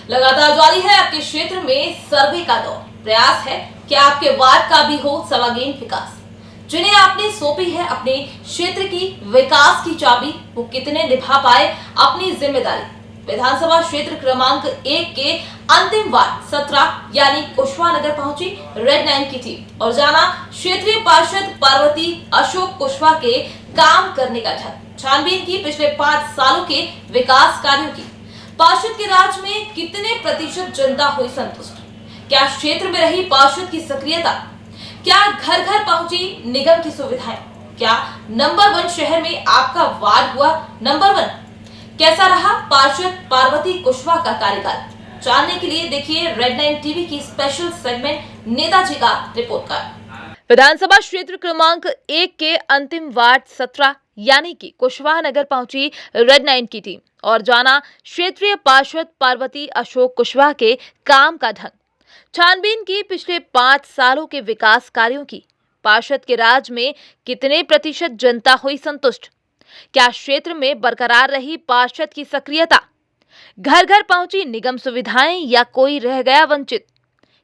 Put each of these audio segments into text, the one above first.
लगातार जारी है आपके क्षेत्र में सर्वे का दौर। प्रयास है कि आपके वार्ड का भी हो सर्वांगीण विकास। जिन्हें आपने सौंपी है अपने क्षेत्र की विकास की चाबी, वो कितने निभा पाए अपनी जिम्मेदारी। विधानसभा क्षेत्र क्रमांक 1 के अंतिम वार्ड 17 यानी कुशवाहा नगर पहुंची रेड 9 की टीम और जाना क्षेत्रीय पार्षद पार्वती अशोक कुशवाहा के काम करने का ढंग। छानबीन की पिछले 5 सालों के विकास कार्यों की। पार्षद के राज में कितने प्रतिशत जनता हुई संतुष्ट? क्या क्षेत्र में रही पार्षद की सक्रियता? क्या घर घर पहुंची निगम की सुविधाएं? क्या नंबर 1 शहर में आपका वार्ड हुआ नंबर 1? कैसा रहा पार्षद पार्वती कुशवाहा का कार्यकाल? जानने के लिए देखिए रेड 9 टीवी की स्पेशल सेगमेंट नेताजी का रिपोर्ट कार्ड। विधानसभा क्षेत्र क्रमांक 1 के अंतिम वार्ड 17 यानी कि कुशवाहा नगर पहुंची रेड 9 की टीम और जाना क्षेत्रीय पार्षद पार्वती अशोक कुशवाहा के काम का ढंग। छानबीन की पिछले 5 सालों के विकास कार्यों की। पार्षद के राज में कितने प्रतिशत जनता हुई संतुष्ट? क्या क्षेत्र में बरकरार रही पार्षद की सक्रियता? घर घर पहुंची निगम सुविधाएं या कोई रह गया वंचित?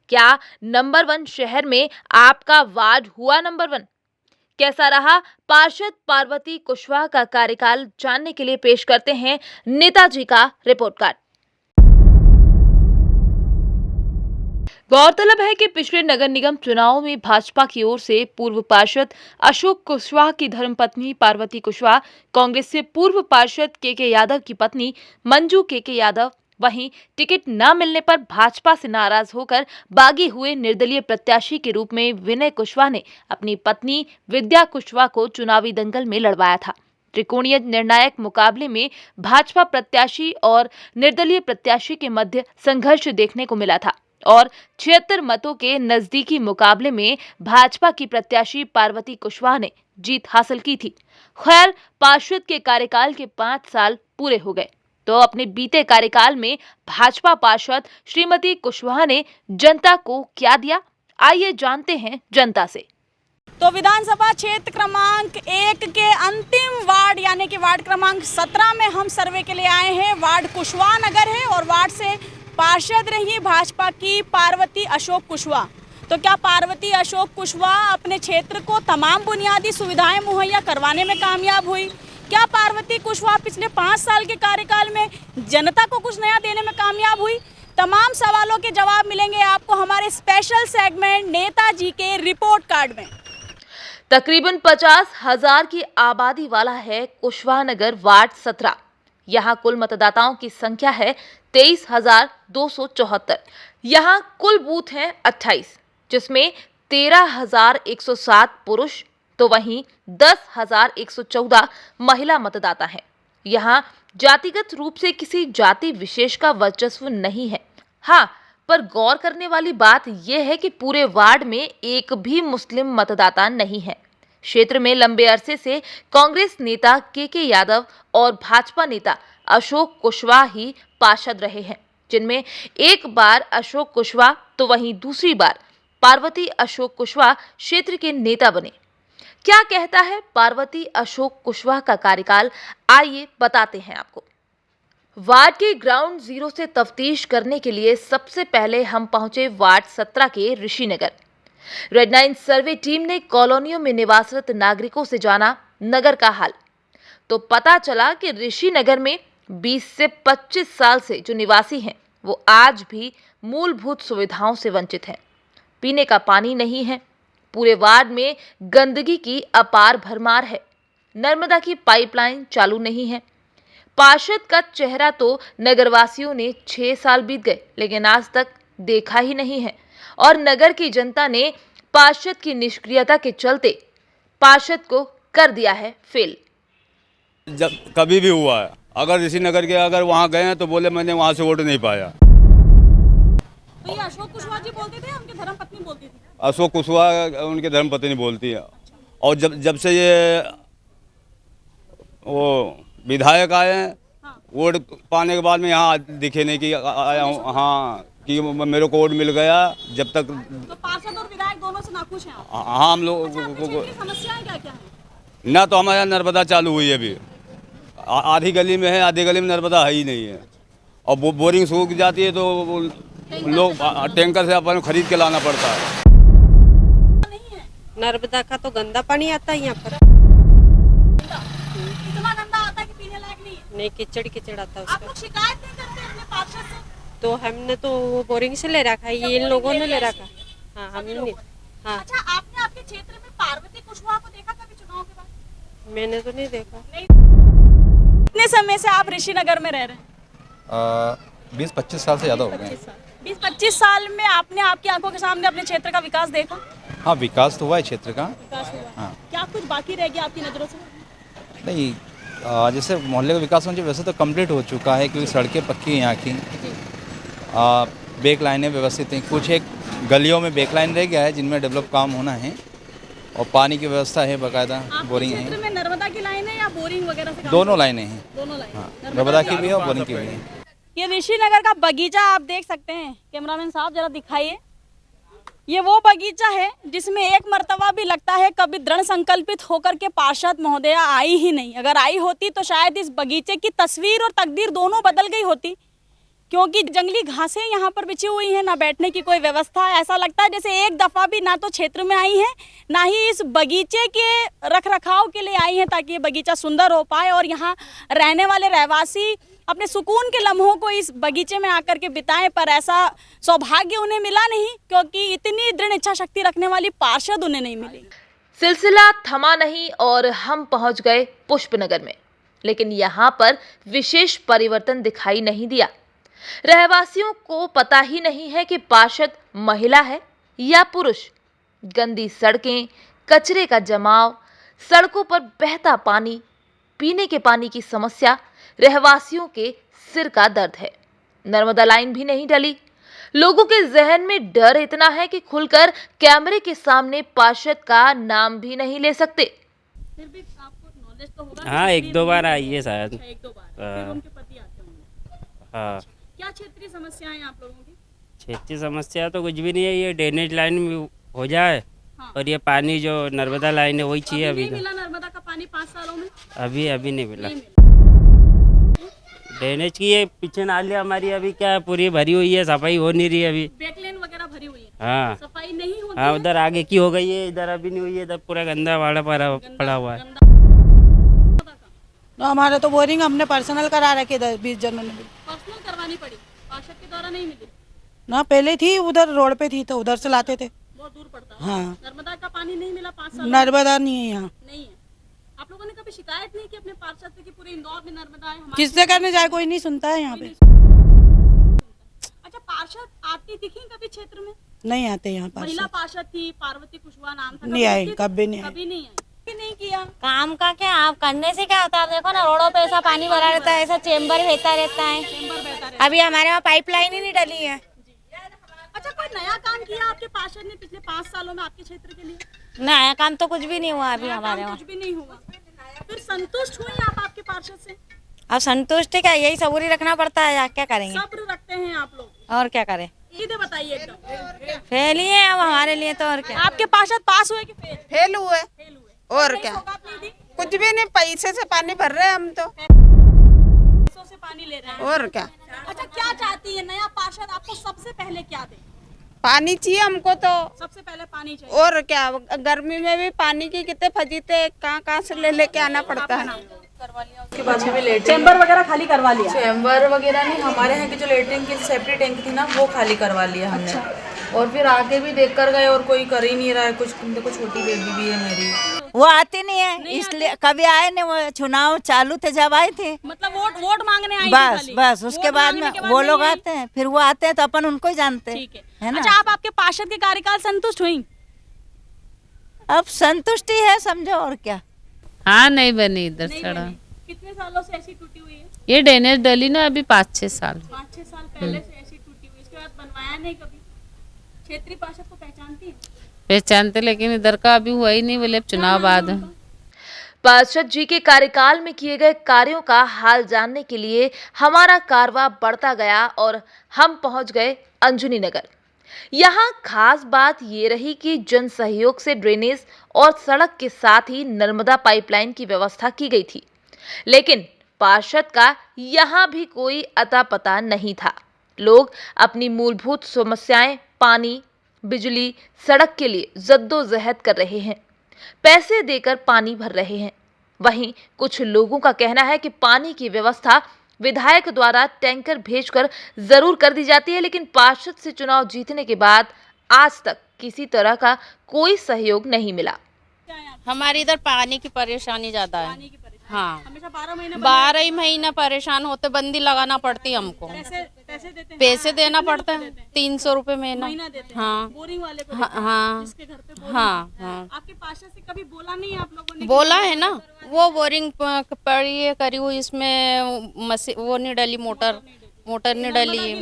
क्या नंबर 1 शहर में आपका वार्ड हुआ नंबर 1? कैसा रहा पार्षद पार्वती कुशवाहा का कार्यकाल? जानने के लिए पेश करते हैं नेताजी का रिपोर्ट कार्ड। गौरतलब है कि पिछले नगर निगम चुनाव में भाजपा की ओर से पूर्व पार्षद अशोक कुशवाहा की धर्मपत्नी पार्वती कुशवाहा, कांग्रेस से पूर्व पार्षद के यादव की पत्नी मंजू के यादव, वहीं टिकट न मिलने पर भाजपा से नाराज होकर बागी हुए निर्दलीय प्रत्याशी के रूप में विनय कुशवाहा ने अपनी पत्नी विद्या कुशवाहा को चुनावी दंगल में लड़वाया था। त्रिकोणीय निर्णायक मुकाबले में भाजपा प्रत्याशी और निर्दलीय प्रत्याशी के मध्य संघर्ष देखने को मिला था और 76 मतों के नजदीकी मुकाबले में भाजपा की प्रत्याशी पार्वती कुशवाहा ने जीत हासिल की थी। खैर, पार्षद के कार्यकाल के 5 साल पूरे हो गए तो अपने बीते कार्यकाल में भाजपा पार्षद श्रीमती कुशवाहा ने जनता को क्या दिया, आइए जानते हैं जनता से। तो विधानसभा क्षेत्र क्रमांक 1 के अंतिम वार्ड यानी कि वार्ड क्रमांक 17 में हम सर्वे के लिए आए हैं। वार्ड कुशवाहा नगर है और वार्ड से पार्षद रही भाजपा की पार्वती अशोक कुशवाहा। तो क्या पार्वती अशोक कुशवाहा अपने क्षेत्र को तमाम बुनियादी सुविधाएं मुहैया करवाने में कामयाब हुई? क्या पार्वती कुशवाहा पिछले 5 साल के कार्यकाल में जनता को कुछ नया देने में कामयाब हुई? तमाम सवालों के जवाब मिलेंगे आपको हमारे स्पेशल सेगमेंट नेताजी के रिपोर्ट कार्ड में। तकरीबन 50,000 की आबादी वाला है कुशवाहा नगर वार्ड 17। यहाँ कुल मतदाताओं की संख्या है 23,274। यहाँ कुल बूथ हैं 28, जिसमें 13,107 पुरुष तो वहीं 10,114 महिला मतदाता हैं। यहाँ जातिगत रूप से किसी जाति विशेष का वर्चस्व नहीं है। हाँ, पर गौर करने वाली बात यह है कि पूरे वार्ड में एक भी मुस्लिम मतदाता नहीं है। क्षेत्र में लंबे अरसे से कांग्रेस नेता के यादव और भाजपा नेता अशोक कुशवाहा ही पार्षद रहे हैं, जिनमें एक बार अशोक कुशवाहा तो वहीं दूसरी बार पार्वती अशोक कुशवाहा क्षेत्र के नेता बने। क्या कहता है पार्वती अशोक कुशवाहा का कार्यकाल, आइए बताते हैं आपको। वार्ड के ग्राउंड जीरो से तफ्तीश करने के लिए सबसे पहले हम पहुंचे वार्ड 17 के ऋषिनगर। रेड 9 सर्वे टीम ने कॉलोनियों में निवासरत नागरिकों से जाना नगर का हाल, तो पता चला कि ऋषिनगर में 20 से 25 साल से जो निवासी हैं वो आज भी मूलभूत सुविधाओं से वंचित हैं। पीने का पानी नहीं है, पूरे वार्ड में गंदगी की अपार भरमार है, नर्मदा की पाइपलाइन चालू नहीं है। पार्षद का चेहरा तो नगरवासियों ने 6 साल बीत गए लेकिन आज तक देखा ही नहीं है और नगर की जनता ने पार्षद की निष्क्रियता के चलते पार्षद को कर दिया है फेल। जब कभी भी हुआ है, अगर ऋषि नगर के अगर वहाँ गए हैं तो बोले मैंने वहाँ से वोट नहीं पाया। तो ये अशोक कुशवाहा जी बोलते थे, उनकी धर्मपत्नी बोलती थी? अशोक कुशवाहा उनकी धर्मपत्नी बोलती है और जब से ये वो विधायक आए हैं, हाँ। वोट पाने के बाद में यहाँ दिखे नहीं कि आया हूँ, हाँ, कि मेरे को वोट मिल गया। जब तक तो पार्षद और विधायक दोनों से नाखुश हैं आप? हाँ, हम लोग समस्याएं क्या क्या है? ना तो हमारे यहाँ नर्मदा चालू हुई है अभी, आधी गली में है, आधी गली में नर्मदा है ही नहीं है और वो बोरिंग सूख जाती है तो लोग टैंकर से अपन खरीद के लाना पड़ता है। नर्मदा का तो गंदा पानी आता है यहाँ पर। इतना गंदा आता है कि पीने लायक नहीं है। नहीं, कीचड़ कीचड़ आता है आप उसका। लोग शिकायत नहीं करते अपने पार्षद से? तो हमने तो वो बोरिंग से ले रखा है, ये इन लोगों ने ले रखा। हाँ, हमने। हाँ, अच्छा, आपने आपके क्षेत्र में पार्वती कुशवाहा को देखा कभी चुनाव के बाद? मैंने तो नहीं देखा। कितने समय से आप ऋषिनगर में रह रहे हैं? 20-25 साल से ज़्यादा हो गए। 20-25 साल में आपने आपकी आंखों के सामने अपने क्षेत्र का विकास देखा? हाँ, विकास तो हुआ है क्षेत्र का। विकास हुआ। हाँ। क्या कुछ बाकी रह गया आपकी नज़रों से? नहीं, जैसे मोहल्ले का विकास होना वैसे तो कंप्लीट हो चुका है, क्योंकि सड़कें पक्की हैं यहाँ की। बेक लाइनें व्यवस्थित हैं, कुछ एक गलियों में बेक लाइन रह गया है जिनमें डेवलप काम होना है, और पानी की व्यवस्था है, बाकायदा बोरिंग क्षेत्र है। में नर्मदा की लाइन है या बोरिंग वगैरह से काम? दोनों लाइनें हैं। दोनों लाइन। हाँ, नर्मदा की भी है और बोरिंग की भी है। ये ऋषिनगर का बगीचा आप देख सकते हैं। कैमरामैन साहब जरा दिखाइए। ये वो बगीचा है जिसमें एक मर्तबा भी लगता है कभी दृढ़ संकल्पित होकर के पार्षद महोदया आई ही नहीं। अगर आई होती तो शायद इस बगीचे की तस्वीर और तकदीर दोनों बदल गई होती, क्योंकि जंगली घासें यहाँ पर बिछी हुई हैं, ना बैठने की कोई व्यवस्था है। ऐसा लगता है जैसे एक दफ़ा भी ना तो क्षेत्र में आई हैं, ना ही इस बगीचे के रखरखाव के लिए आई हैं ताकि ये बगीचा सुंदर हो पाए और यहाँ रहने वाले रहवासी अपने सुकून के लम्हों को इस बगीचे में आकर के बिताएं। पर ऐसा सौभाग्य उन्हें मिला नहीं, क्योंकि इतनी दृढ़ इच्छा शक्ति रखने वाली पार्षद उन्हें नहीं मिली। सिलसिला थमा नहीं और हम पहुंच गए पुष्पनगर में, लेकिन यहाँ पर विशेष परिवर्तन दिखाई नहीं दिया। रहवासियों को पता ही नहीं है कि पार्षद महिला है या पुरुष। गंदी सड़कें, कचरे का जमाव, सड़कों पर बहता पानी, पीने के पानी की समस्या रहवासियों के सिर का दर्द है। नर्मदा लाइन भी नहीं डली। लोगों के जहन में डर इतना है कि खुलकर कैमरे के सामने पार्षद का नाम भी नहीं ले सकते। फिर भी आपको नॉलेज तो होगा। हाँ, 1-2 बार आई है शायद। अच्छा, 1-2 बार। फिर उनके पति आते होंगे। हाँ, क्या क्षेत्रीय समस्याएं हैं आप लोगों की? क्षेत्रीय समस्या तो कुछ भी नहीं है, ये ड्रेनेज लाइन में हो जाए। हाँ। और ये पानी जो नर्मदा लाइन है वही चाहिए अभी नहीं तो। मिला नर्मदा का पानी 5 सालों में? अभी नहीं मिला। नहीं मिला। ड्रेनेज की ये पीछे नाली हमारी अभी क्या है, पूरी भरी हुई है, सफाई हो नहीं रही है अभी। बैकलेन वगैरह भरी हुई है, हाँ सफाई नहीं होती हाँ, है। उधर आगे की हो गई है, इधर अभी नहीं हुई है, इधर पूरा गंदा वाड़ा पड़ा हुआ है। तो हमारे तो बोरिंग हमने पर्सनल करा रखे 20 जनवरी में। पर्सनल करवानी पड़ी, पार्षद के द्वारा नहीं मिली। ना पहले थी, उधर रोड पे थी तो उधर से लाते थे। बहुत दूर पड़ता है। हाँ, नर्मदा का पानी नहीं मिला 5 साल नर्मदा नहीं है यहाँ। नहीं है। आप लोगों ने कभी शिकायत नहीं की अपने पार्षद से कि पूरे इंदौर में नर्मदा है? हमारे किससे करने जाए, कोई नहीं सुनता है यहाँ पे। अच्छा, पार्षद आती दिखी कभी क्षेत्र में? नहीं आते यहाँ महिला पास। पार्षद थी, पार्वती कुशवाहा नाम था। नहीं आई, कभी नहीं आई। कभी नहीं आई। कभी नहीं किया। काम का क्या, आप करने से क्या होता है? आप देखो ना, रोडों पे ऐसा पानी भरा रहता है, ऐसा चेम्बर बहता रहता है। चैम्बर बहता रहता अभी हमारे वहाँ पाइपलाइन ही नहीं डली है। है। अच्छा, कोई नया काम किया आपके पार्षद ने पिछले 5 सालों में आपके क्षेत्र के लिए? नया काम तो कुछ भी नहीं हुआ अभी नया हमारे काम वहाँ। कुछ भी नहीं हुआ। फिर संतुष्ट हुई आप आपके पार्षद से? अब संतुष्ट क्या, यही सबूरी रखना पड़ता है, क्या करेंगे सब्र रखते हैं आप लोग? और क्या करें, सीधे बताइए एकदम। फेल ही है अब हमारे लिए तो। और क्या, आपके पार्षद पास हुए कि फेल? फेल हुए फेल हुए। और नहीं क्या, सौगात नहीं दी? कुछ भी नहीं, पैसे से पानी भर रहे हैं हम तो। पैसों से पानी ले रहे हैं। और क्या, अच्छा, क्या चाहती है नया पार्षद आपको सबसे पहले क्या दे? पानी चाहिए हमको तो। सबसे पहले पानी चाहिए। और क्या, गर्मी में भी पानी की कितने फजीते कहाँ से ले लेके आना पड़ता है। के बाद में भी लेटरिन चैम्बर वगैरह खाली करवा लिया? चैम्बर वगैरह नहीं, हमारे यहाँ की जो लेटरिन की सेफ्टी टैंक थी ना वो खाली करवा लिया हमने। और फिर आके भी देख कर गए और कोई कर ही नहीं रहा है कुछ। देखो छोटी बेबी भी है मेरी। वो आते नहीं है, इसलिए कभी आए नहीं। वो चुनाव चालू थे जब आए थे, मतलब वोट मांगने आई थी बस खाली? बस उसके वोट बाद मांगने में के बाद वो नहीं लोग आई? आते हैं, फिर वो आते हैं तो अपन उनको ही जानते हैं, ठीक है ना। अच्छा, आप आपके पार्षद के कार्यकाल संतुष्ट हुई? अब संतुष्टि है समझो, और क्या। हाँ, नहीं बनी इधर नहीं सड़क। बनी। कितने सालों से ऐसी टूटी हुई है? ये ड्रेनेज डली ना अभी 5-6 साल। 5-6 साल पहले से ऐसी टूटी हुई, इसके बाद बनवाया नहीं कभी? क्षेत्रीय पार्षद को पहचानती है? पहचानते, लेकिन इधर का अभी हुआ ही नहीं, बोले अब चुनाव बाद है। पार्षद जी के कार्यकाल में किए गए कार्यों का हाल जानने के लिए हमारा कारवां बढ़ता गया और हम पहुंच गए अंजुनी नगर। यहाँ खास बात ये रही कि जन सहयोग से ड्रेनेज और सड़क के साथ ही नर्मदा पाइपलाइन की व्यवस्था की गई थी, लेकिन पार्षद का यहाँ भी कोई अता पता नहीं था। लोग अपनी मूलभूत समस्याएं पानी, बिजली, सड़क के लिए जद्दोजहद कर रहे हैं, पैसे देकर पानी भर रहे हैं। वहीं कुछ लोगों का कहना है कि पानी की व्यवस्था विधायक द्वारा टैंकर भेजकर जरूर कर दी जाती है, लेकिन पार्षद से चुनाव जीतने के बाद आज तक किसी तरह का कोई सहयोग नहीं मिला। हमारे इधर पानी की परेशानी ज्यादा है। हाँ, हमेशा 12 महीने 12 ही महीना परेशान होते, बंदी लगाना पड़ती हमको। पैसे देते हैं, पैसे देना पड़ता है 300 रुपए महीना। देते हैं। हाँ, बोरिंग वाले को हाँ, जिसके घर पे बोरिंग हाँ, हाँ। आपके पार्षद से कभी बोला नहीं आप लोगों ने? बोला है ना, वो बोरिंग पड़ी करी हुई, इसमें वो नहीं डली, मोटर नहीं डली,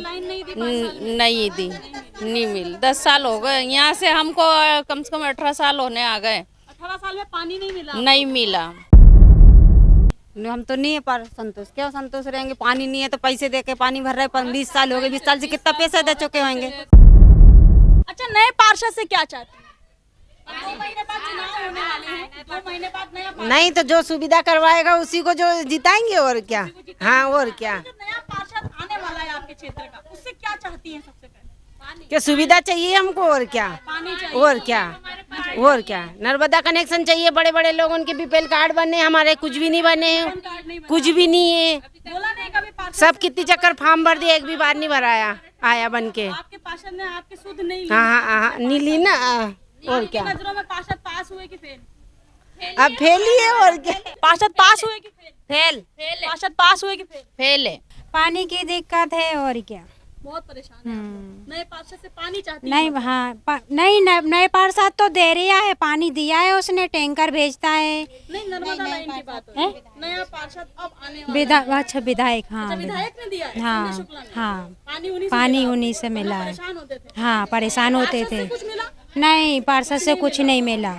नहीं दी, नहीं मिली। 10 साल हो गए यहाँ से, हमको कम से कम 18 साल होने आ गए। 18 साल में पानी नहीं मिला। हम तो नहीं है पर संतोष, क्या संतोष रहेंगे? पानी नहीं है तो पैसे दे के पानी भर रहे। 20 साल हो गए, 20 साल से कितना पैसा दे चुके होंगे। अच्छा, नए पार्षद से क्या चाहते हैं? 2 महीने बाद चुनाव होने वाले हैं, 2 महीने बाद नया पार्षद। नहीं तो जो सुविधा करवाएगा उसी को जो जिताएंगे, और क्या। हाँ, और क्या। जो नया पार्षद आने वाला है आपके क्षेत्र का, उससे क्या चाहती हैं? सबसे पहले क्या सुविधा चाहिए हमको, और क्या। पानी चाहिए, और क्या, और क्या। नर्मदा कनेक्शन चाहिए, बड़े बड़े लोग उनके बीपीएल कार्ड बने, हमारे कुछ भी नहीं बने हैं, कुछ भी नहीं है। बोला नहीं कभी पार्षद? सब कितनी चक्कर फॉर्म भर दिए, एक भी बार नहीं भराया आया बन के। आपके पार्षद ने आपके सुध नहीं ली? हाँ हाँ हाँ, नहीं ली ना। और क्या, नजरों में पार्षद पास हुए कि फेल? अब फेल ही है, और क्या। पार्षद पास हुए कि फेल? फेल। पार्षद पास हुए कि फेल? फेल है। पानी की दिक्कत है, और क्या। बहुत परेशान है। नए पार्षद से पानी चाहती नहीं, हैं? हाँ, नहीं, नए पार्षद तो दे रहा है, पानी दिया है उसने, टैंकर भेजता है। नहीं, नर्मदा लाइन की बात हो रही है। नया पार्षद अब आने वाला है। अच्छा, विधायक। हाँ, अच्छा, विधायक ने दिया है? हाँ, संजय शुक्ला ने? हाँ, पानी उन्हीं से मिला है। परेशान होते थे? हाँ, परेशान होते पार्षद थे। से कुछ मिला? नहीं, पार्षद से कुछ नहीं मिला।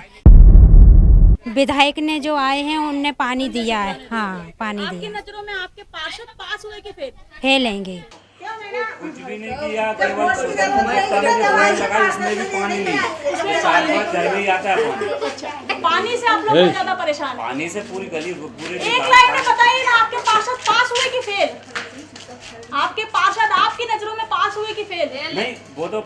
विधायक ने जो आए हैं उनने पानी दिया है। हाँ, पानी आपकी दिया। नजरों में आपके पार्षद पास हुए कि फेल? फेलेंगे। कुछ भी नहीं किया, केवल लगा, इसमें भी पानी नहीं। 4 बार घर में ही आता है पानी। पानी से आप लोग बहुत ज्यादा परेशान हैं। पानी से पूरी गली पूरे। एक लाइन में बताइए ना, आपके पार्षद पास हुए कि फेल? आपके पार्षद आपकी नजरों में पास हुए कि फेल? नहीं, वो तो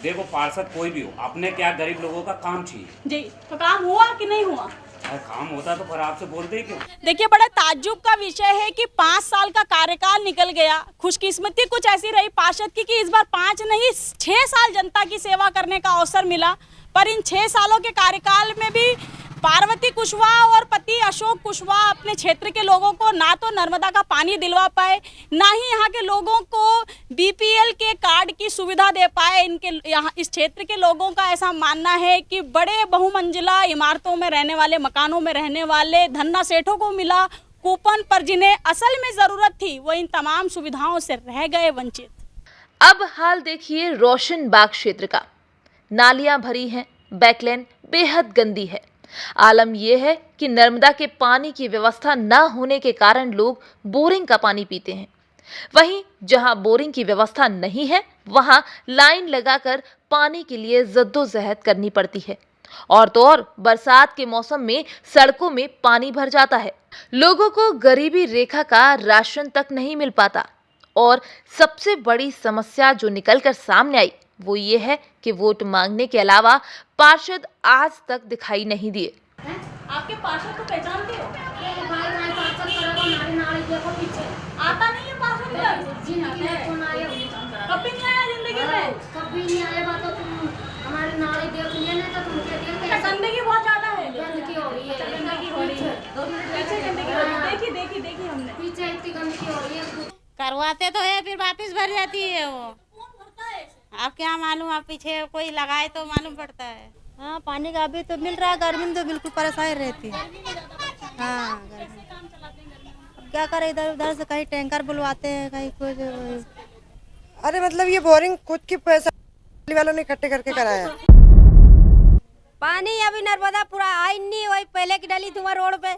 देखो, पार्षद कोई भी हो, अपने क्या गरीब लोगों का काम चाहिए जी। तो काम हुआ कि नहीं हुआ? काम होता तो फिर आपसे बोलते ही क्यों? देखिए, बड़े ताज्जुब का विषय है कि 5 साल का कार्यकाल निकल गया। खुशकिस्मती कुछ ऐसी रही पार्षद की कि इस बार 5 नहीं 6 साल जनता की सेवा करने का अवसर मिला। पर इन 6 सालों के कार्यकाल में भी पार्वती कुशवाहा और पति अशोक कुशवाहा अपने क्षेत्र के लोगों को ना तो नर्मदा का पानी दिलवा पाए, ना ही यहाँ के लोगों को बीपीएल के कार्ड की सुविधा दे पाए। इनके यहाँ इस क्षेत्र के लोगों का ऐसा मानना है कि बड़े बहुमंजिला इमारतों में रहने वाले, मकानों में रहने वाले धन्ना सेठों को मिला कूपन, पर जिन्हें असल में जरूरत थी वो इन तमाम सुविधाओं से रह गए वंचित। अब हाल देखिए रोशन बाग क्षेत्र का। नालियां भरी हैं, बैकलैन बेहद गंदी है। आलम यह है कि नर्मदा के पानी की व्यवस्था न होने के कारण लोग बोरिंग का पानी पीते हैं। वहीं जहां बोरिंग की व्यवस्था नहीं है, वहां लाइन लगाकर पानी के लिए जद्दोजहद करनी पड़ती है। और तो और बरसात के मौसम में सड़कों में पानी भर जाता है। लोगों को गरीबी रेखा का राशन तक नहीं मिल पाता। और सबसे बड़ी समस्या जो निकलकर सामने आई वो ये है कि वोट मांगने के अलावा पार्षद आज तक दिखाई नहीं दिए। आपके पार्षद को पहचानते हो? आता नहीं है पार्षद? कभी नहीं आया जिंदगी में? कभी नहीं आया। तो तुम हमारे नाली देख लिए ना, तो तुम क्या देख? गंदगी बहुत ज्यादा है। गंदगी हो रही है, गंदगी हो रही है। पीछे गंदगी हो रही है। देखी हमने। पीछे इतनी गंदगी हो रही है। करवाते तो है, फिर वापस भर जाती है वो। आप क्या मालूम, आप पीछे कोई लगाए तो मालूम पड़ता है। हाँ, पानी का अभी तो मिल रहा है, गर्मी में तो बिल्कुल परेशानी रहती है। हाँ, अब क्या करें, इधर उधर से कहीं टैंकर बुलवाते हैं, कहीं कुछ। अरे मतलब ये बोरिंग खुद की पैसा वालों ने इकट्ठे करके कराया। पानी अभी नर्मदा पूरा आई नहीं, वही पहले की डली धुआं रोड पे।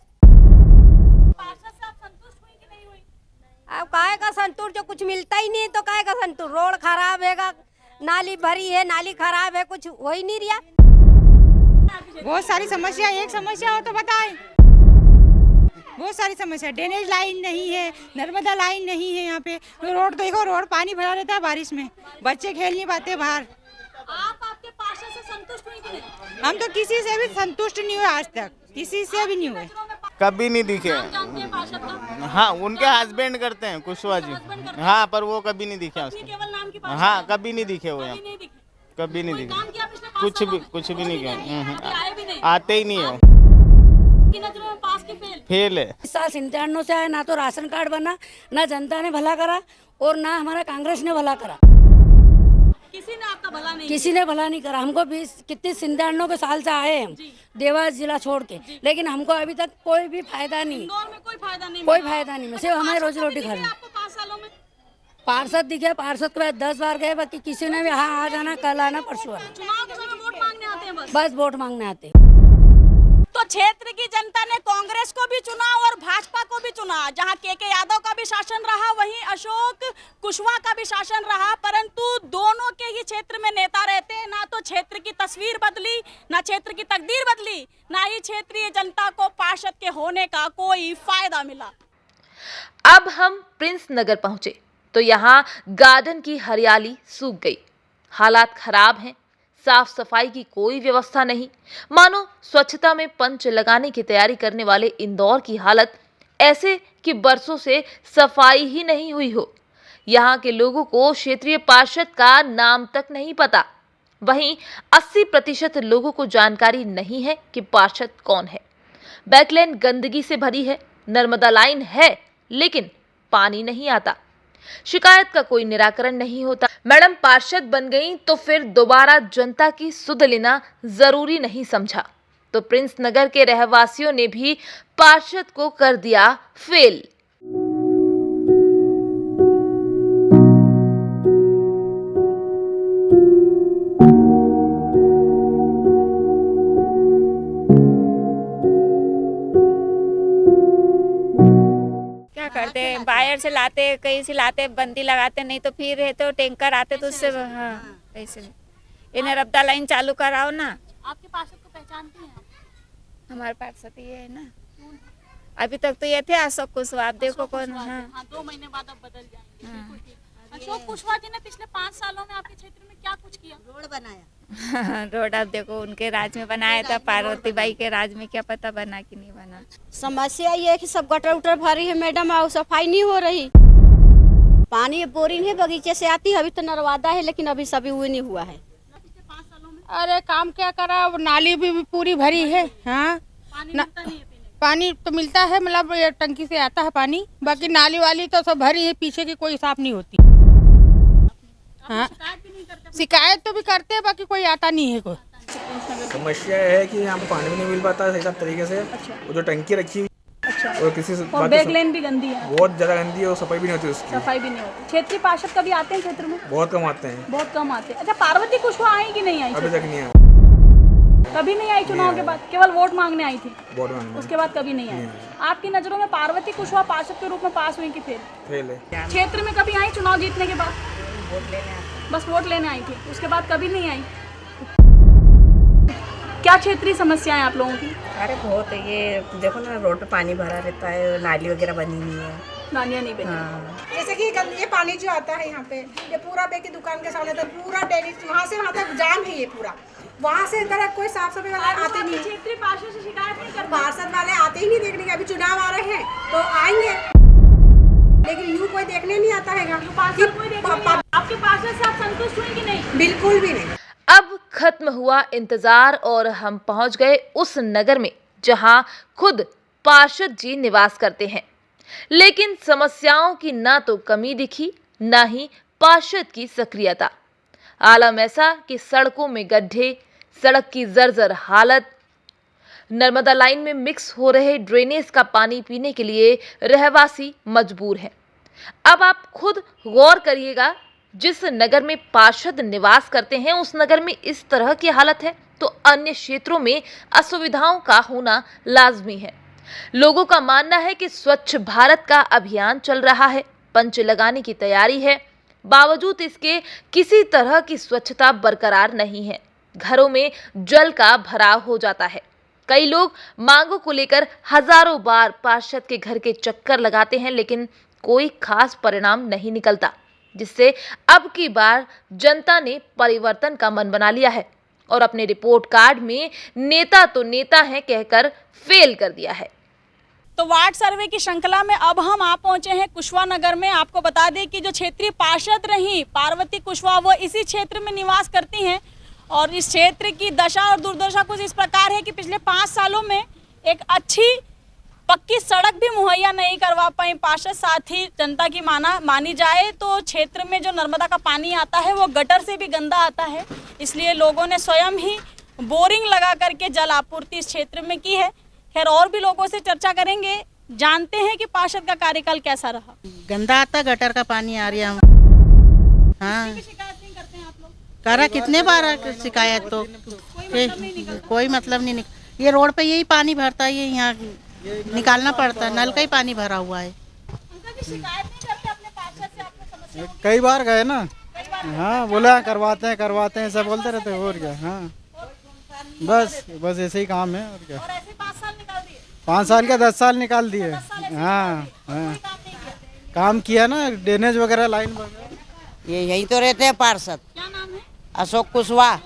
अब काहे का संतुर, जो कुछ मिलता ही नहीं तो काहे का संतुर। रोड खराब है, नाली भरी है, नाली खराब है, कुछ हो ही नहीं रहा। बहुत सारी समस्या, एक समस्या हो तो बताएं। बहुत सारी समस्या, ड्रेनेज लाइन नहीं है, नर्मदा लाइन नहीं है यहाँ पे। रोड देखो, रोड पानी भरा रहता है बारिश में, बच्चे खेल नहीं पाते बाहर। आप आपके पार्षद से संतुष्ट हुई कि नहीं? हम तो किसी से भी संतुष्ट नहीं हुए आज तक, किसी से भी नहीं हुए, कभी नहीं दिखे। जानते हैं पार्षद का? हाँ, उनके हस्बैंड करते हैं कुशवाहा जी। हाँ, पर वो कभी नहीं दिखे उसको। केवल नाम की पार्षद? हाँ, कभी नहीं दिखे वो यहाँ, नहीं दिखे। कभी नहीं कोई दिखे, काम किया पिछले 5 सालों में? कुछ भी नहीं किया। आए भी नहीं? आते ही नहीं है, की नजरों में पास की फेल? फेल है। इस साल 97 से आया, ना तो राशन कार्ड बना, ना जनता ने भला करा और ना हमारा कांग्रेस ने भला करा। किसी ने आपका भला नहीं किसी ने भला नहीं करा। हमको 97 साल से आए हम देवास जिला छोड़ के, लेकिन हमको अभी तक कोई भी फायदा नहीं, इंदौर में कोई फायदा नहीं, कोई फायदा नहीं। सिर्फ हमारी रोजी रोटी खा रहे हैं। आपको 5 सालों में पार्षद दिखे, पार्षद के बाद 10 बार गए, बाकी किसी ने भी हाँ आ जाना, कल आना, परसों आना, चुनाव के समय वोट मांगने आते हैं बस वोट मांगने आते। तो क्षेत्र की जनता ने कांग्रेस को भी चुना और भाजपा को भी चुना। जहां के यादव का भी शासन रहा, वहीं अशोक कुशवाहा का भी शासन रहा, परंतु दोनों के ही क्षेत्र में नेता रहते, ना तो क्षेत्र की तस्वीर बदली, ना क्षेत्र की तकदीर बदली, ना ही क्षेत्रीय जनता को पार्षद के होने का कोई फायदा मिला। अब हम प्रिंस नगर पहुंचे तो यहाँ गार्डन की हरियाली सूख गई, हालात खराब हैं, साफ सफाई की कोई व्यवस्था नहीं, मानो स्वच्छता में पंच लगाने की तैयारी करने वाले इंदौर की हालत ऐसे कि बरसों से सफाई ही नहीं हुई हो। यहाँ के लोगों को क्षेत्रीय पार्षद का नाम तक नहीं पता, वहीं 80% लोगों को जानकारी नहीं है कि पार्षद कौन है। बैकलैंड गंदगी से भरी है, नर्मदा लाइन है लेकिन पानी नहीं आता, शिकायत का कोई निराकरण नहीं होता। मैडम पार्षद बन गई तो फिर दोबारा जनता की सुध लेना जरूरी नहीं समझा, तो प्रिंस नगर के रहवासियों ने भी पार्षद को कर दिया फेल। करते हैं, बाहर से लाते, कहीं से लाते, बंदी लगाते, नहीं तो फिर है तो टैंकर आते तो उससे हाँ ऐसे। ये नर्मदा लाइन चालू कराओ ना। आपके पार्षद को पहचानती हैं? हमारे पार्षद ये है ना, अभी तक तो ये थे अशोक कुशवाहा, आप देखो कौन। हाँ 2 महीने बाद अब बदल जाएंगे। अशोक कुशवाहा जी ने पिछले 5 सालों में आपके क्षेत्र में क्या कुछ किया? रोड बनाया। रोड आप देखो उनके राज में बनाया था, पार्वती बाई के राज में क्या पता बना कि नहीं बना। समस्या ये है कि सब गटर उटर भरी है मैडम, और सफाई नहीं हो रही। पानी बोरिंग है, बगीचे से आती है, अभी तो नरवादा है लेकिन अभी सभी हुए नहीं हुआ है। अरे काम क्या करा, नाली भी पूरी भरी है। हाँ पानी तो मिलता है, मतलब टंकी से आता है पानी, बाकी नाली वाली तो सब भरी है, पीछे की कोई साफ नहीं होती। हाँ शिकायत तो भी करते हैं, बाकी कोई आता नहीं है। कोई समस्या है कि यहाँ पे पानी भी नहीं मिल पाता सही तरीके से। वो जो टंकी रखी हुई और किसी और बैकलैंड भी गंदी है, बहुत ज्यादा गंदी है, और सफाई भी नहीं होती उसकी। सफाई भी नहीं होती। क्षेत्रीय पार्षद कभी आते हैं क्षेत्र में? बहुत कम आते हैं, बहुत कम आते हैं। अच्छा पार्वती कुशवाहा आई कि नहीं आई? अभी तक नहीं आई, कभी नहीं आई। चुनाव के बाद केवल वोट मांगने आई थी, वोट मांगने, उसके बाद कभी नहीं आई। आपकी नजरों में पार्वती कुशवाहा पार्षद के रूप में पास हुई कि फेल है? क्षेत्र में कभी आई चुनाव जीतने के बाद? बस वोट लेने आई थी, उसके बाद कभी नहीं आई। क्या क्षेत्रीय समस्याएं आप लोगों की? अरे बहुत है, ये देखो ना रोड पे पानी भरा रहता है, नाली वगैरह बनी नहीं है, नालियाँ नहीं बनी। हाँ। जैसे कि ये पानी जो आता है यहाँ पे, ये पूरा बे की दुकान के सामने, तो पूरा डेली वहाँ से वहाँ तक जाम है, ये पूरा वहाँ से इधर कोई साफ सफाई वाले आते नहीं। क्षेत्रीय पार्षद से शिकायत नहीं करते? पार्षद वाले आते ही नहीं देखने के। अभी चुनाव आ रहे हैं तो आएंगे, लेकिन यूँ कोई देखने नहीं आता है। आपके पार्षद से आप संतुष्ट हुए कि नहीं? बिल्कुल भी नहीं। अब खत्म हुआ इंतजार और हम पहुंच गए उस नगर में जहां खुद पार्षद जी निवास करते हैं, लेकिन समस्याओं की ना तो कमी दिखी, ना ही पार्षद की सक्रियता। आलम ऐसा कि सड़कों में गड्ढे, सड़क की जर्जर हालत, नर्मदा लाइन में मिक्स हो रहे ड्रेनेज का पानी पीने के लिए रहवासी मजबूर हैं। अब आप खुद गौर करिएगा, जिस नगर में पार्षद निवास करते हैं उस नगर में इस तरह की हालत है तो अन्य क्षेत्रों में असुविधाओं का होना लाजमी है। लोगों का मानना है कि स्वच्छ भारत का अभियान चल रहा है, पंच लगाने की तैयारी है, बावजूद इसके किसी तरह की स्वच्छता बरकरार नहीं है। घरों में जल का भराव हो जाता है, कई लोग मांगों को लेकर हजारों बार पार्षद के घर के चक्कर लगाते हैं, लेकिन कोई खास परिणाम नहीं निकलता, जिससे अब की बार जनता ने परिवर्तन का मन बना लिया है और अपने रिपोर्ट कार्ड में नेता तो नेता हैं कहकर फेल कर दिया है। तो वार्ड सर्वे की श्रृंखला में अब हम आ पहुंचे हैं कुशवाहा नगर में। आपको बता दें कि जो क्षेत्रीय पार्षद रही पार्वती कुशवाहा, वो इसी क्षेत्र में निवास करती हैं और इस क्षेत्र की दशा और दुर्दशा कुछ इस प्रकार है कि पिछले 5 सालों में एक अच्छी पक्की सड़क भी मुहैया नहीं करवा पाई पार्षद। साथ ही जनता की मानी जाए तो क्षेत्र में जो नर्मदा का पानी आता है वो गटर से भी गंदा आता है, इसलिए लोगों ने स्वयं ही बोरिंग लगा करके जल आपूर्ति इस क्षेत्र में की है। खैर और भी लोगों से चर्चा करेंगे, जानते हैं कि पार्षद का कार्यकाल कैसा रहा। गंदा आता गटर का पानी आ रहा है। हाँ करा कितने बार शिकायत, तो कोई मतलब नहीं। ये रोड पे यही पानी भरता है, यहाँ निकालना पड़ता है, नल का ही पानी भरा हुआ है। कई बार गए ना, हाँ बोला करवाते हैं सब बोलते रहते हैं और क्या। हाँ बस ऐसे ही काम है और क्या। 5 साल का 10 साल निकाल दिए। हाँ काम किया ना, ड्रेनेज वगैरह लाइन वगैरह। ये यही तो रहते हैं पार्षद। क्या नाम है? अशोक कुशवाहा।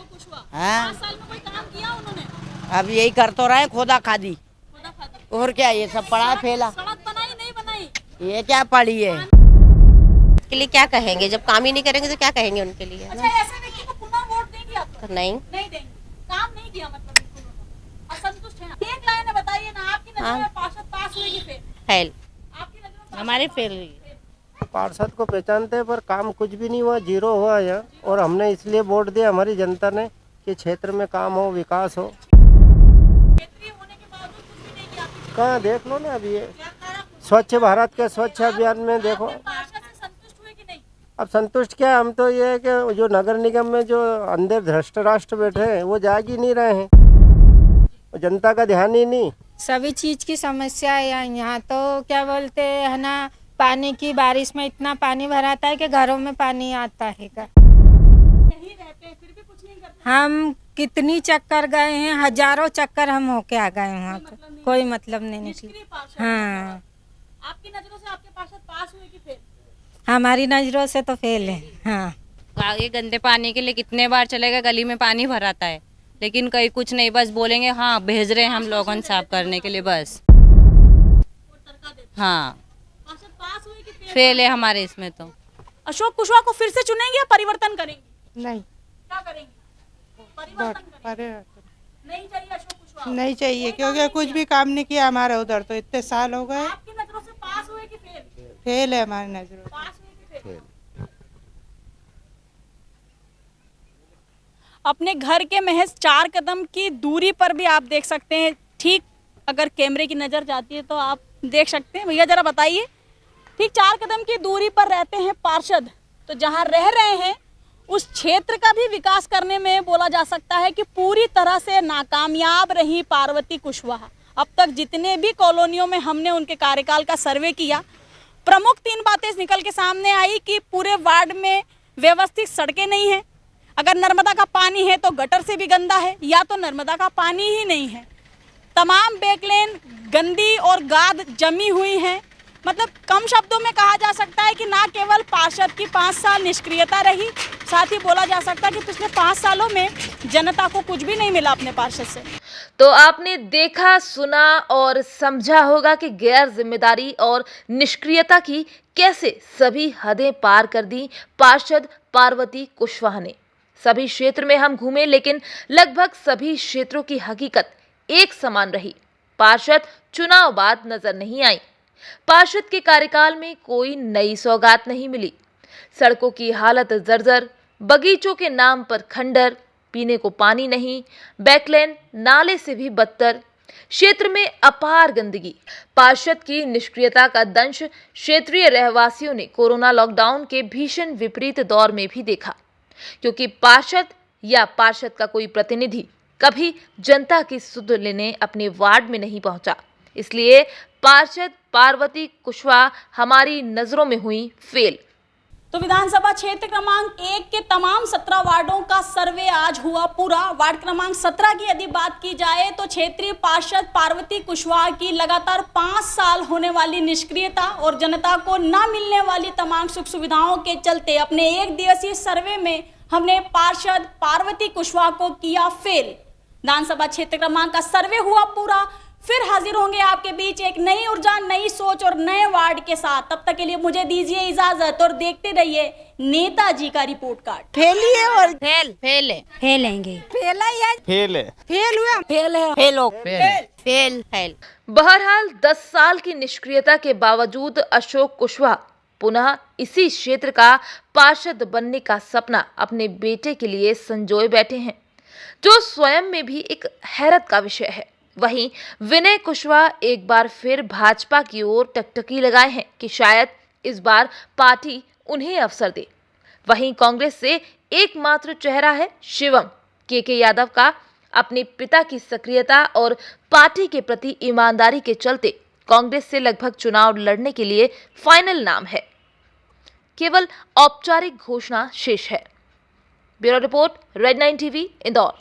हाँ 5 साल में कोई काम किया उन्होंने? अब यही कर तो रहे, खोदा खादी और क्या। ये सब पड़ा फैला। सड़क बनाई नहीं बनाई, ये क्या पड़ी है के लिए क्या कहेंगे? जब काम ही नहीं करेंगे तो क्या कहेंगे उनके लिए? अच्छा, ऐसे व्यक्ति को पुनः वोट देंगे आप? नहीं देंगे। काम नहीं किया मतलब बिल्कुल असंतुष्ट हैं। एक लाइन बताइए ना, आपकी नजर में पार्षद पास हुई कि फेल? आपकी नजर में हमारे फेल हुई। पार्षद को पहचानते हैं पर काम कुछ भी नहीं हुआ, 0 हुआ यहाँ। और हमने इसलिए वोट दिया हमारी जनता ने कि क्षेत्र में काम हो, विकास हो। कहाँ देख लो ना, अभी ये स्वच्छ भारत के स्वच्छ अभियान में देखो। अब संतुष्ट क्या, हम तो ये है कि जो नगर निगम में जो अंधे भ्रष्ट राष्ट्र बैठे हैं वो जाग ही नहीं रहे हैं, जनता का ध्यान ही नहीं। सभी चीज की समस्या है यहाँ तो क्या बोलते है ना, पानी की बारिश में इतना पानी भराता है कि घरों में पानी आता है का। हम कितनी चक्कर गए हैं, हजारों चक्कर हम होके आ गए वहाँ, कोई मतलब नहीं निकली। हाँ आपकी नजरों से आपके पार्षद पास हुए कि फेल? हमारी नजरों से तो फेल है। हाँ ये गंदे पानी के लिए कितने बार चले गए, गली में पानी भराता है लेकिन कहीं कुछ नहीं, बस बोलेंगे हाँ भेज रहे हैं हम लोगों साफ करने के लिए, बस। हाँ फेल है हमारे इसमें। तो अशोक कुशवाहा को फिर से चुनेंगे या परिवर्तन करेंगे? नहीं। क्या करेंगे? परिवर्तन नहीं चाहिए अशोक कुशवाहा? नहीं चाहिए, क्योंकि कुछ भी काम नहीं किया हमारे उधर, तो इतने साल हो गए। आपकी नजरों से पास हुए कि फेल? फेल है हमारी नजरों। पास हुए कि फेल? अपने घर के महज 4 कदम की दूरी पर भी आप देख सकते हैं, ठीक अगर कैमरे की नज़र जाती है तो आप देख सकते हैं। भैया जरा बताइए, ठीक 4 कदम की दूरी पर रहते हैं पार्षद, तो जहां रह रहे हैं उस क्षेत्र का भी विकास करने में बोला जा सकता है कि पूरी तरह से नाकामयाब रही पार्वती कुशवाहा। अब तक जितने भी कॉलोनियों में हमने उनके कार्यकाल का सर्वे किया, प्रमुख 3 बातें निकल के सामने आई कि पूरे वार्ड में व्यवस्थित सड़कें नहीं है, अगर नर्मदा का पानी है तो गटर से भी गंदा है, या तो नर्मदा का पानी ही नहीं है, तमाम बैकलेन गंदी और गाद जमी हुई है। मतलब कम शब्दों में कहा जा सकता है कि ना केवल पार्षद की 5 साल निष्क्रियता रही, साथ ही बोला जा सकता है कि पिछले 5 सालों में जनता को कुछ भी नहीं मिला अपने पार्षद से। तो आपने देखा, सुना और समझा होगा कि गैर जिम्मेदारी और निष्क्रियता की कैसे सभी हदें पार कर दी पार्षद पार्वती कुशवाहा ने। सभी क्षेत्र में हम घूमे लेकिन लगभग सभी क्षेत्रों की हकीकत एक समान रही। पार्षद चुनाव बाद नजर नहीं आई। पार्षद के कार्यकाल में कोई नई सौगात नहीं मिली। सड़कों की हालत जर्जर, बगीचों के नाम पर खंडर, पीने को पानी नहीं, बैकलेन नाले से भी बदतर, क्षेत्र में अपार गंदगी। पार्षद की निष्क्रियता का दंश क्षेत्रीय रहवासियों ने कोरोना लॉकडाउन के भीषण विपरीत दौर में भी देखा, क्योंकि पार्षद या पार्षद का कोई प्रतिनिधि कभी जनता की सुध लेने अपने वार्ड में नहीं पहुंचा। इसलिए पार्षद पार्वती कुशवाहा हमारी नजरों में हुई फेल। तो विधानसभा क्षेत्र क्रमांक 1 के तमाम 17 वार्डों का सर्वे आज हुआ पूरा। वार्ड क्रमांक 17 की यदि बात की जाए तो क्षेत्रीय पार्षद पार्वती कुशवाहा की लगातार 5 साल होने वाली निष्क्रियता और जनता को न मिलने वाली तमाम सुख सुविधाओं के चलते अपने 1 दिवसीय सर्वे में हमने पार्षद पार्वती कुशवाहा को किया फेल। विधानसभा क्षेत्र क्रमांक का सर्वे हुआ पूरा। फिर हाजिर होंगे आपके बीच एक नई ऊर्जा, नई सोच और नए वार्ड के साथ। तब तक के लिए मुझे दीजिए इजाजत और देखते रहिए नेताजी का रिपोर्ट कार्ड। फेल ही है और फेल है, फेलेंगे, फेल है, फेल है, फेल हुआ, फेल है, फेल। बहरहाल 10 साल की निष्क्रियता के बावजूद अशोक कुशवाहा पुनः इसी क्षेत्र का पार्षद बनने का सपना अपने बेटे के लिए संजोए बैठे हैं, जो स्वयं में भी एक हैरत का विषय है। वहीं विनय कुशवाहा एक बार फिर भाजपा की ओर टकटकी लगाए हैं कि शायद इस बार पार्टी उन्हें अवसर दे। वहीं कांग्रेस से एकमात्र चेहरा है शिवम के यादव का। अपने पिता की सक्रियता और पार्टी के प्रति ईमानदारी के चलते कांग्रेस से लगभग चुनाव लड़ने के लिए फाइनल नाम है। केवल औपचारिक घोषणा शेष है। Bureau report, red 9 TV, Indore.